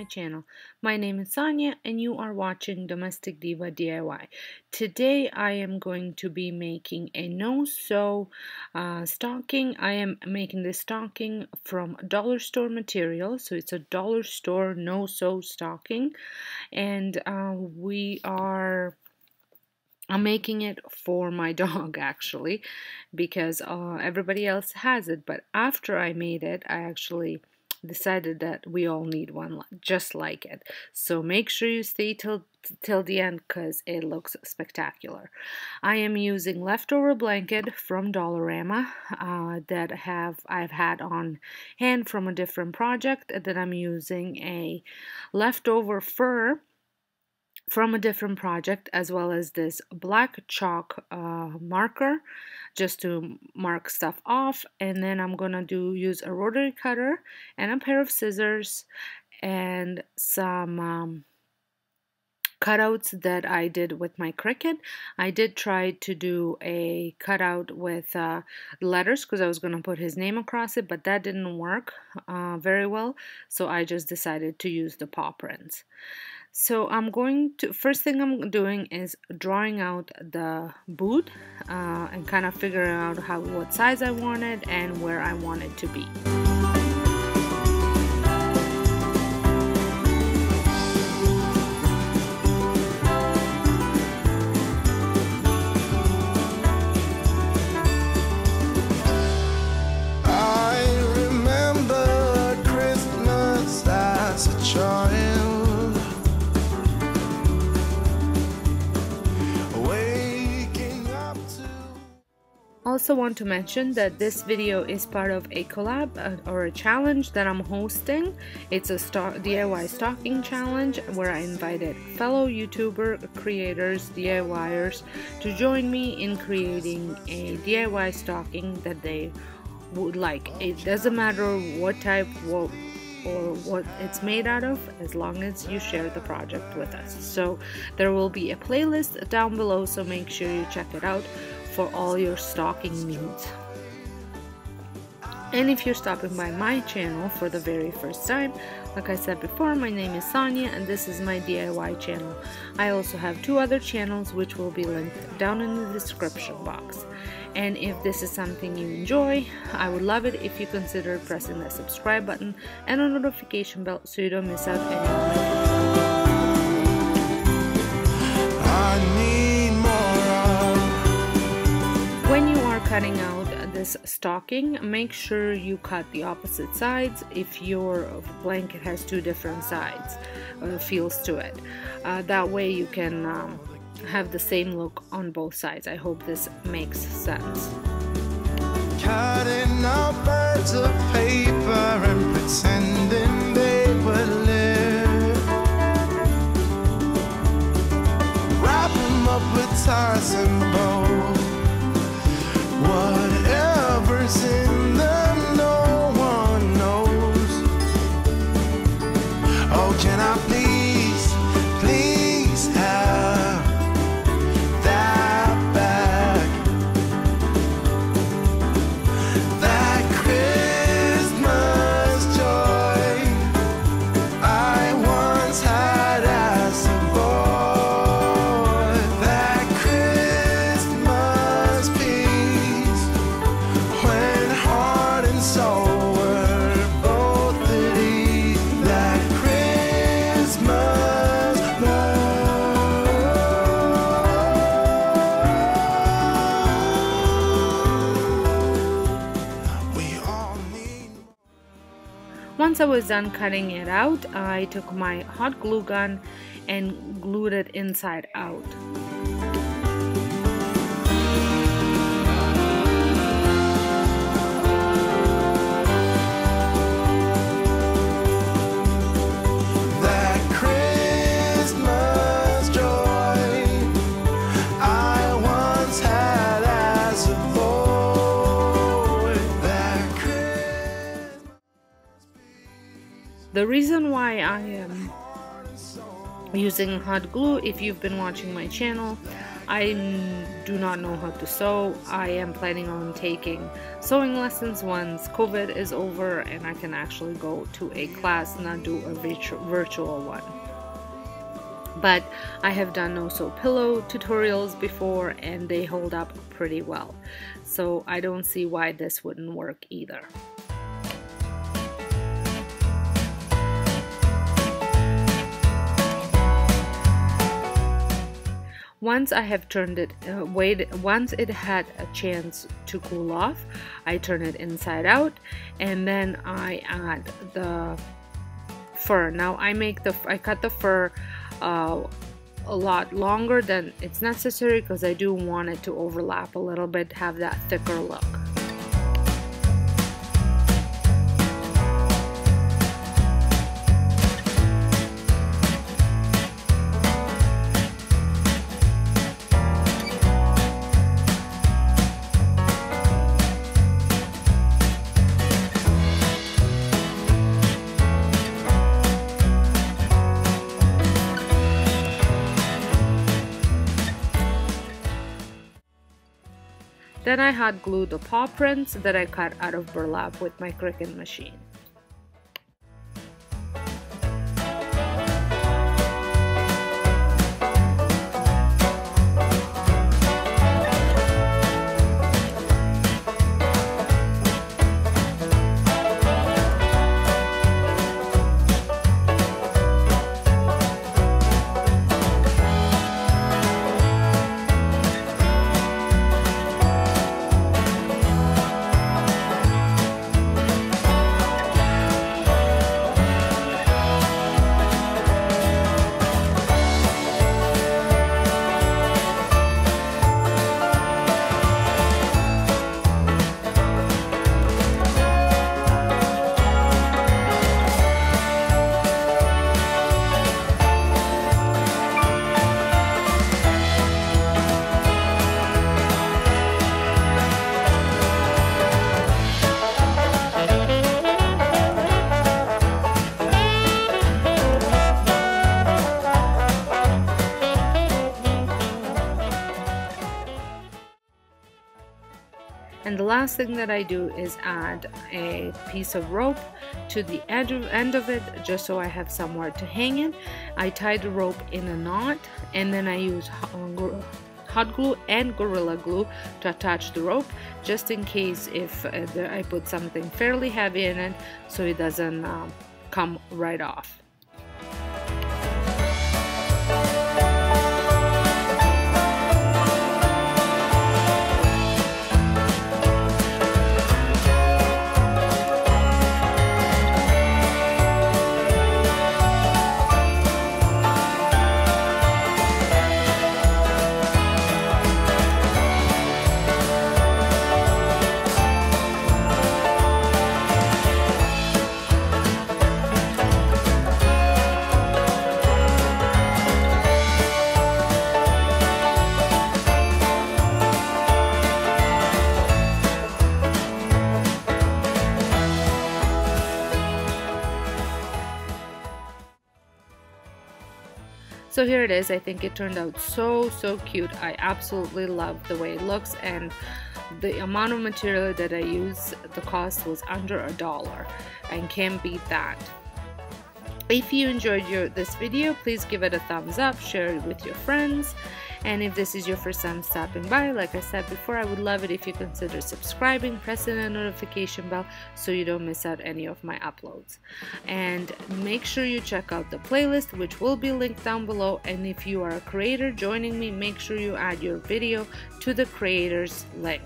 channel. My name is Sonja and you are watching Domestic Diva DIY. Today I am going to be making a no-sew stocking. I am making this stocking from dollar store material, so it's a dollar store no-sew stocking, and I'm making it for my dog actually, because everybody else has it, but after I made it, I actually decided that we all need one just like it. So make sure you stay till the end because it looks spectacular. I am using leftover blanket from Dollarama that I've had on hand from a different project. Then I'm using a leftover fur from a different project, as well as this black chalk marker just to mark stuff off. And then I'm gonna use a rotary cutter and a pair of scissors and some cutouts that I did with my Cricut. I did try to do a cutout with letters because I was going to put his name across it, but that didn't work very well, so I just decided to use the paw prints. So first thing I'm doing is drawing out the boot and kind of figuring out what size I wanted and where I want it to be. Also want to mention that this video is part of a collab or a challenge that I'm hosting. It's a DIY stocking challenge where I invited fellow YouTuber creators, DIYers, to join me in creating a DIY stocking that they would like. It doesn't matter what type or what it's made out of, as long as you share the project with us. So there will be a playlist down below, so make sure you check it out for all your stocking needs. And if you're stopping by my channel for the very first time, like I said before, my name is Sonja and this is my DIY channel. I also have two other channels which will be linked down in the description box. And if this is something you enjoy, I would love it if you consider pressing the subscribe button and a notification bell so you don't miss out any of my videos. When you are cutting out this stocking, make sure you cut the opposite sides if your blanket has two different sides, feels to it. That way you can have the same look on both sides. I hope this makes sense. Cutting out birds of paper and pretending they would live. Wrap them up with ties and bows. Whatever's in them, no one knows. Oh, can I please have that back? That Christmas joy I once had as a boy. That Christmas peace when heart and soul were both at ease. That Christmas love. We all need. Once I was done cutting it out, I took my hot glue gun and glued it inside out. That Christmas joy I once had as a boy. That Christmas. The reason why I am using hot glue, if you've been watching my channel, I do not know how to sew. I am planning on taking sewing lessons once COVID is over and I can actually go to a class, not do a virtual one. But I have done no-sew pillow tutorials before and they hold up pretty well. So I don't see why this wouldn't work either. Once I have turned it, once it had a chance to cool off, I turn it inside out and then I add the fur. Now I cut the fur a lot longer than it's necessary because I do want it to overlap a little bit, have that thicker look. Then I hot glue the paw prints that I cut out of burlap with my Cricut machine. And the last thing that I do is add a piece of rope to the end of it, just so I have somewhere to hang it. I tie the rope in a knot and then I use hot glue and Gorilla Glue to attach the rope, just in case if I put something fairly heavy in it so it doesn't come right off. So here it is. I think it turned out so cute. I absolutely love the way it looks, and the amount of material that I use, the cost was under $1 and can't beat that. If you enjoyed this video, please give it a thumbs up, share it with your friends, and if this is your first time stopping by, like I said before, I would love it if you consider subscribing, pressing the notification bell so you don't miss out any of my uploads. And make sure you check out the playlist, which will be linked down below, and if you are a creator joining me, make sure you add your video to the creators link.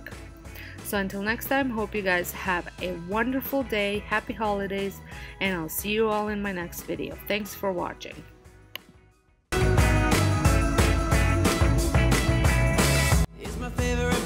So until next time, hope you guys have a wonderful day, happy holidays, and I'll see you all in my next video. Thanks for watching. It's my favorite